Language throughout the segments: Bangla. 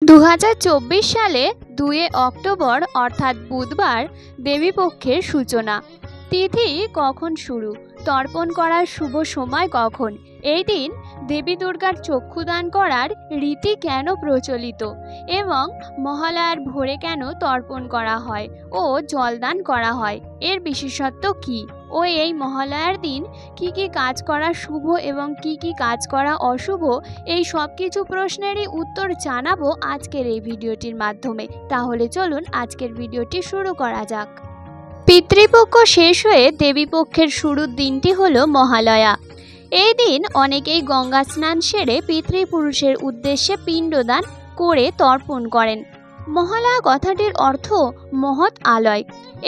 2024 সালে 2 অক্টোবর অর্থাৎ বুধবার দেবীপক্ষের সূচনা। তিথি কখন শুরু, তর্পণ করার শুভ সময় কখন, এই দিন দেবী দুর্গার চক্ষুদান করার রীতি কেন প্রচলিত এবং মহালয়ার ভোরে কেন তর্পণ করা হয় ও জলদান করা হয়, এর বিশেষত্ব কী ও এই মহালয়ার দিন কি কি কাজ করা শুভ এবং কি কি কাজ করা অশুভ, এই সব কিছু প্রশ্নেরই উত্তর জানাবো আজকের এই ভিডিওটির মাধ্যমে। তাহলে চলুন আজকের ভিডিওটি শুরু করা যাক। পিতৃপক্ষ শেষ হয়ে দেবীপক্ষের শুরুর দিনটি হলো মহালয়া। এই দিন অনেকেই গঙ্গা স্নান সেরে পিতৃপুরুষের উদ্দেশ্যে পিণ্ডদান করে তর্পণ করেন। মহালয়া কথাটির অর্থ মহৎ আলয়।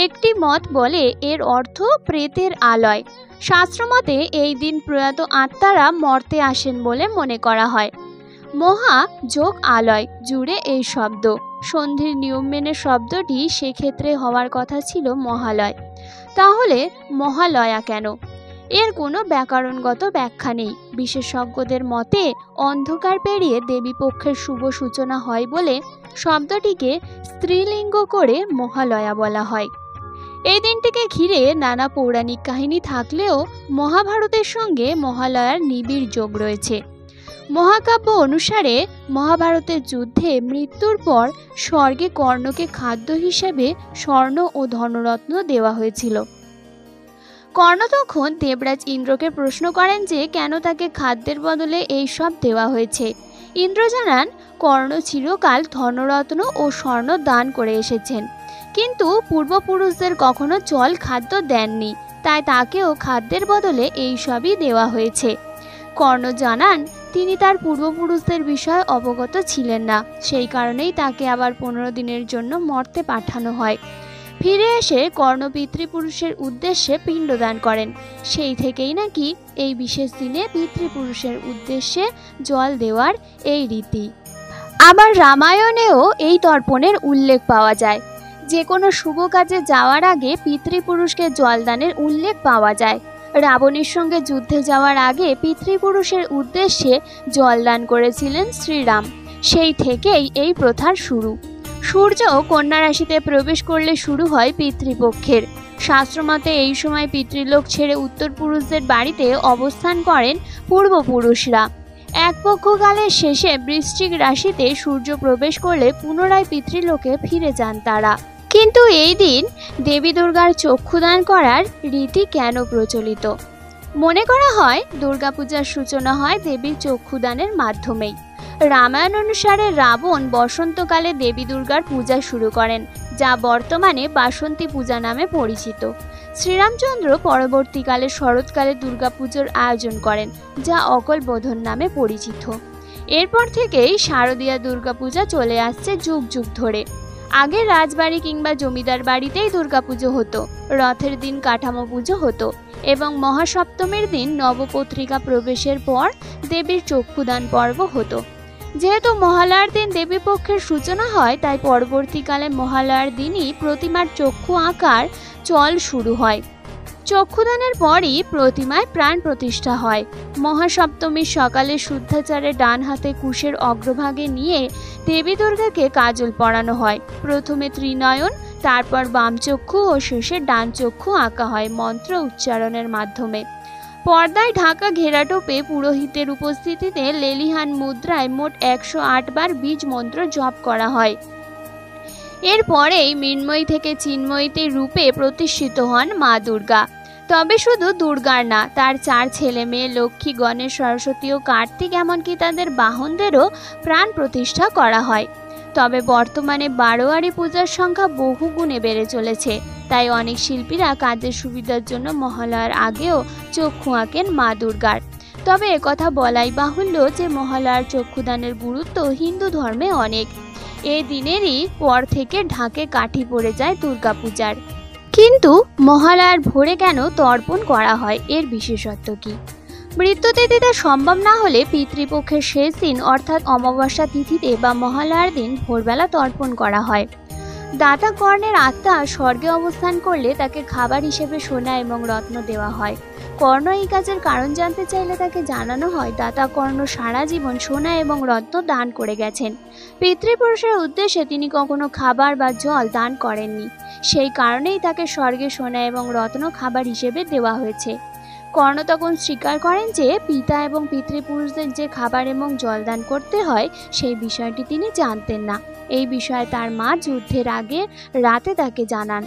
একটি মত বলে এর অর্থ প্রেতের আলয়। শাস্ত্রমতে এই দিন প্রয়াত আত্মারা মর্তে আসেন বলে মনে করা হয়। মহা যোগ আলয় জুড়ে এই শব্দ, সন্ধির নিয়ম মেনে শব্দটি সেক্ষেত্রে হওয়ার কথা ছিল মহালয়। তাহলে মহালয়া কেন? এর কোনো ব্যাকরণগত ব্যাখ্যা নেই। বিশেষজ্ঞদের মতে অন্ধকার পেরিয়ে দেবীপক্ষের শুভ সূচনা হয় বলে শব্দটিকে স্ত্রীলিঙ্গ করে মহালয়া বলা হয়। এই দিনটিকে ঘিরে নানা পৌরাণিক কাহিনী থাকলেও মহাভারতের সঙ্গে মহালয়ার নিবিড় যোগ রয়েছে। মহাকাব্য অনুসারে মহাভারতের যুদ্ধে মৃত্যুর পর স্বর্গে কর্ণকে খাদ্য হিসেবে স্বর্ণ ও ধনরত্ন দেওয়া হয়েছিল। কর্ণ তখন দেবরাজ ইন্দ্রকে প্রশ্ন করেন যে কেন তাকে খাদ্যের বদলে এই সব দেওয়া হয়েছে। ইন্দ্র জানান কর্ণ চিরকাল ধনরত্ন ও স্বর্ণ দান করে এসেছেন, কিন্তু পূর্বপুরুষদের কখনো জল খাদ্য দেননি, তাই তাকেও খাদ্যের বদলে এই সবই দেওয়া হয়েছে। কর্ণ জানান তিনি তার পূর্বপুরুষদের বিষয়ে অবগত ছিলেন না, সেই কারণেই তাকে আবার 15 দিনের জন্য মর্তে পাঠানো হয়। ফিরে এসে কর্ণ পিতৃপুরুষের উদ্দেশ্যে পিণ্ডদান করেন। সেই থেকেই নাকি এই বিশেষ দিনে পিতৃপুরুষের উদ্দেশ্যে জল দেওয়ার এই রীতি। আবার রামায়ণেও এই তর্পণের উল্লেখ পাওয়া যায়। যে কোনো শুভ কাজে যাওয়ার আগে পিতৃপুরুষকে জলদানের উল্লেখ পাওয়া যায়। রাবণের সঙ্গে যুদ্ধে যাওয়ার আগে পিতৃপুরুষের উদ্দেশ্যে জলদান করেছিলেন শ্রীরাম। সেই থেকেই এই প্রথার শুরু। সূর্য কন্যা রাশিতে প্রবেশ করলে শুরু হয় পিতৃপক্ষের। শাস্ত্রমতে এই সময় পিতৃলোক ছেড়ে উত্তরপুরুষদের বাড়িতে অবস্থান করেন পূর্বপুরুষরা। এক পক্ষকালের শেষে বৃশ্চিক রাশিতে সূর্য প্রবেশ করলে পুনরায় পিতৃলোকে ফিরে যান তারা। কিন্তু এই দিন দেবী দুর্গার চক্ষুদান করার রীতি কেন প্রচলিত? মনে করা হয় দুর্গাপূজার সূচনা হয় দেবীর চক্ষুদানের মাধ্যমেই। রামায়ণ অনুসারে রাবণ বসন্তকালে দেবী দুর্গার পূজা শুরু করেন, যা বর্তমানে বাসন্তী পূজা নামে পরিচিত। শ্রীরামচন্দ্র পরবর্তীকালে শরৎকালে দুর্গাপুজোর আয়োজন করেন, যা অকলবোধন নামে পরিচিত। এরপর থেকেই শারদীয়া দুর্গাপূজা চলে আসছে যুগ যুগ ধরে। আগে রাজবাড়ি কিংবা জমিদার বাড়িতেই দুর্গাপুজো হতো, রথের দিন কাঠামো পুজো হতো এবং মহাসপ্তমীর দিন নবপত্রিকা প্রবেশের পর দেবীর চক্ষুদান পর্ব হতো। যেহেতু মহালয়ার দিন দেবীপক্ষের সূচনা হয়, তাই পরবর্তীকালে মহালয়ার দিনই প্রতিমার চক্ষু আঁকার চল শুরু হয়। চক্ষুদানের পরই প্রতিমায় প্রাণ প্রতিষ্ঠা হয়। মহাসপ্তমীর সকালে শুদ্ধাচারে ডান হাতে কুশের অগ্রভাগে নিয়ে দেবী দুর্গাকে কাজল পরানো হয়। প্রথমে ত্রিনয়ন, তারপর বাম চক্ষু ও শেষে ডান চক্ষু আঁকা হয় মন্ত্র উচ্চারণের মাধ্যমে। পর্দায় ঢাকা ঘেরাটোপে পুরোহিতের উপস্থিতিতে লেলিহান মুদ্রায় মোট 108 বার বীজ মন্ত্র জপ করা হয়। এরপরেই মৃন্ময়ী থেকে চিন্ময়ীতে রূপে প্রতিষ্ঠিত হন মা দুর্গা। তবে শুধু দুর্গার না, তার 4 ছেলে মেয়ে লক্ষ্মী, গণেশ, সরস্বতী ও কার্তিক, এমনকি তাদের বাহনদেরও প্রাণ প্রতিষ্ঠা করা হয়। তবে বর্তমানে বারোয়ারি পূজার সংখ্যা বহু গুণে বেড়ে চলেছে, তাই অনেক শিল্পীরা কাজের সুবিধার জন্য মহালয়ার আগেও চক্ষু আঁকেন মা দুর্গার। তবে একথা বলাই বাহুল্য যে মহালয়ার চক্ষুদানের গুরুত্ব হিন্দু ধর্মে অনেক। এই দিনেরই পর থেকে ঢাকে কাঠি পড়ে যায় দুর্গাপূজার। কিন্তু মহালয়ার ভোরে কেন তর্পণ করা হয়, এর বিশেষত্ব কী? মৃত্যুতিথিতে সম্ভব না হলে পিতৃপক্ষের শেষ দিন অর্থাৎ অমাবস্যা তিথিতে বা মহালয়ার দিন ভোরবেলা তর্পণ করা হয়। দাতা কর্ণের আত্মা স্বর্গে অবস্থান করলে তাকে খাবার হিসেবে সোনা এবং রত্ন দেওয়া হয়। কর্ণ এই কাজের কারণ জানতে চাইলে তাকে জানানো হয় দাতা কর্ণ সারা জীবন সোনা এবং রত্ন দান করে গেছেন। পিতৃপুরুষের উদ্দেশ্যে তিনি কখনো খাবার বা জল দান করেননি, সেই কারণেই তাকে স্বর্গে সোনা এবং রত্ন খাবার হিসেবে দেওয়া হয়েছে। কর্ণ তখন স্বীকার করেন যে পিতা এবং পিতৃপুরুষদের যে খাবার এবং জল দান করতে হয় সেই বিষয়টি তিনি জানতেন না। এই বিষয়ে তার মা যুদ্ধের আগে রাতে তাকে জানান।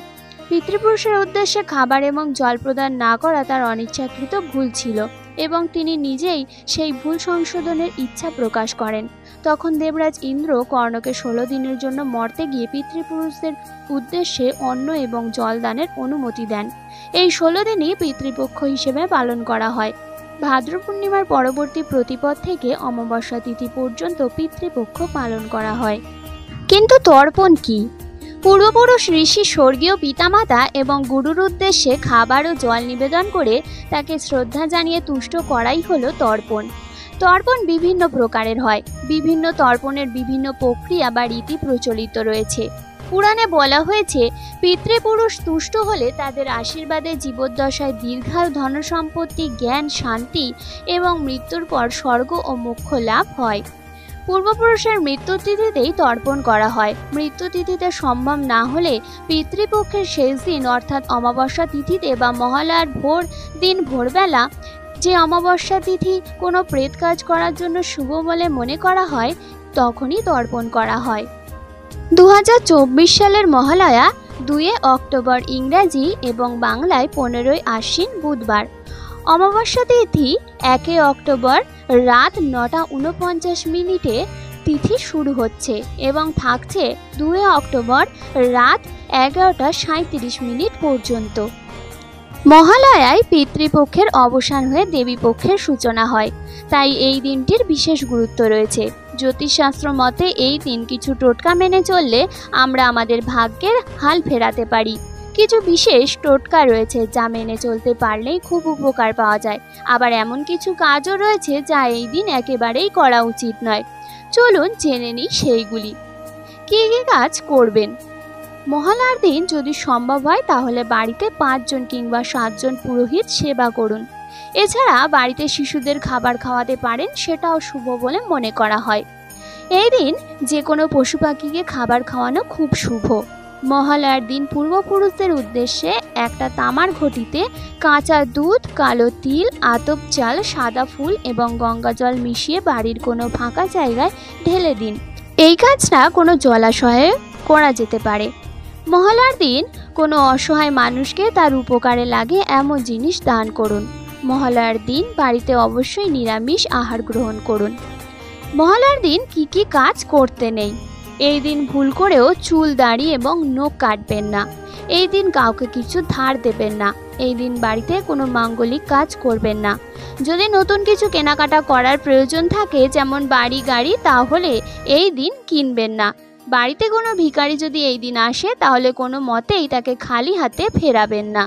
পিতৃপুরুষের উদ্দেশ্যে খাবার এবং জল প্রদান না করা তার অনিচ্ছাকৃত ভুল ছিল এবং তিনি নিজেই সেই ভুল সংশোধনের ইচ্ছা প্রকাশ করেন। তখন দেবরাজ ইন্দ্র কর্ণকে 16 দিনের জন্য মর্তে গিয়ে পিতৃপুরুষদের উদ্দেশ্যে অন্ন এবং জল দানের অনুমতি দেন। এই 16 দিনই পিতৃপক্ষ হিসেবে পালন করা হয়। ভাদ্র পূর্ণিমার পরবর্তী প্রতিপদ থেকে অমাবস্যা তিথি পর্যন্ত পিতৃপক্ষ পালন করা হয়। কিন্তু তর্পণ কি? পূর্বপুরুষ ঋষি স্বর্গীয় পিতামাতা এবং গুরুর উদ্দেশ্যে খাবার ও জল নিবেদন করে তাকে শ্রদ্ধা জানিয়ে তুষ্ট করাই হলো তর্পণ। তর্পণ বিভিন্ন প্রকারের হয়। বিভিন্ন তর্পণের বিভিন্ন প্রক্রিয়া বা রীতি প্রচলিত রয়েছে। পুরাণে বলা হয়েছে পিতৃপুরুষ তুষ্ট হলে তাদের আশীর্বাদে জীবদ্দশায় দীর্ঘায়ু, ধনসম্পত্তি, জ্ঞান, শান্তি এবং মৃত্যুর পর স্বর্গ ও মোক্ষ লাভ হয়। পূর্বপুরুষের মৃত্যু তিথিতেই তর্পণ করা হয়। মৃত্যু তিথিতে সম্ভব না হলে পিতৃপক্ষের শেষ দিন অর্থাৎ অমাবস্যা তিথিতে বা মহালয়ার দিন ভোরবেলা, যে অমাবস্যা তিথি কোনো প্রেত কাজ করার জন্য শুভ বলে মনে করা হয়, তখনই তর্পণ করা হয়। 2024 সালের মহালয়া 2 অক্টোবর ইংরাজি এবং বাংলায় 15 আশ্বিন বুধবার। অমাবস্যা তিথি 1 অক্টোবর রাত 9:49 তিথি শুরু হচ্ছে এবং থাকছে 2 অক্টোবর রাত 11:37 পর্যন্ত। মহালয়ায় পিতৃপক্ষের অবসান হয়ে দেবীপক্ষের সূচনা হয়, তাই এই দিনটির বিশেষ গুরুত্ব রয়েছে। জ্যোতিষশাস্ত্র মতে এই দিন কিছু টোটকা মেনে চললে আমরা আমাদের ভাগ্যের হাল ফেরাতে পারি। কিছু বিশেষ টোটকা রয়েছে যা মেনে চলতে পারলেই খুব উপকার পাওয়া যায়। আবার এমন কিছু কাজও রয়েছে যা এই দিন একেবারেই করা উচিত নয়। চলুন জেনে নিই সেইগুলি। কী কী কাজ করবেন? মহালয়ার দিন যদি সম্ভব হয় তাহলে বাড়িতে 5 জন কিংবা 7 জন পুরোহিত সেবা করুন। এছাড়া বাড়িতে শিশুদের খাবার খাওয়াতে পারেন, সেটাও শুভ বলে মনে করা হয়। এই দিন যে কোনো পশু পাখিকে খাবার খাওয়ানো খুব শুভ। মহালয়ার দিন পূর্বপুরুষদের উদ্দেশ্যে একটা তামার ঘটিতে কাঁচা দুধ, কালো তিল, আতপ চাল, সাদা ফুল এবং গঙ্গা জল মিশিয়ে বাড়ির কোনো ফাঁকা জায়গায় ঢেলে দিন। এই কাজটা কোনো জলাশয়ে করা যেতে পারে। মহালয়ার দিন কোনো অসহায় মানুষকে তার উপকারে লাগে এমন জিনিস দান করুন। মহালয়ার দিন বাড়িতে অবশ্যই নিরামিষ আহার গ্রহণ করুন। মহালয়ার দিন কি কি কাজ করতে নেই? এই দিন ভুল করেও চুল, দাড়ি এবং নখ কাটবেন না। এই দিন কাউকে কিছু ধার দেবেন না। এই দিন বাড়িতে কোনো মাঙ্গলিক কাজ করবেন না। যদি নতুন কিছু কেনাকাটা করার প্রয়োজন থাকে, যেমন বাড়ি, গাড়ি, তাহলে এই দিন কিনবেন না। বাড়িতে কোনো ভিখারি যদি এই দিন আসে তাহলে কোনো মতেই তাকে খালি হাতে ফেরাবেন না।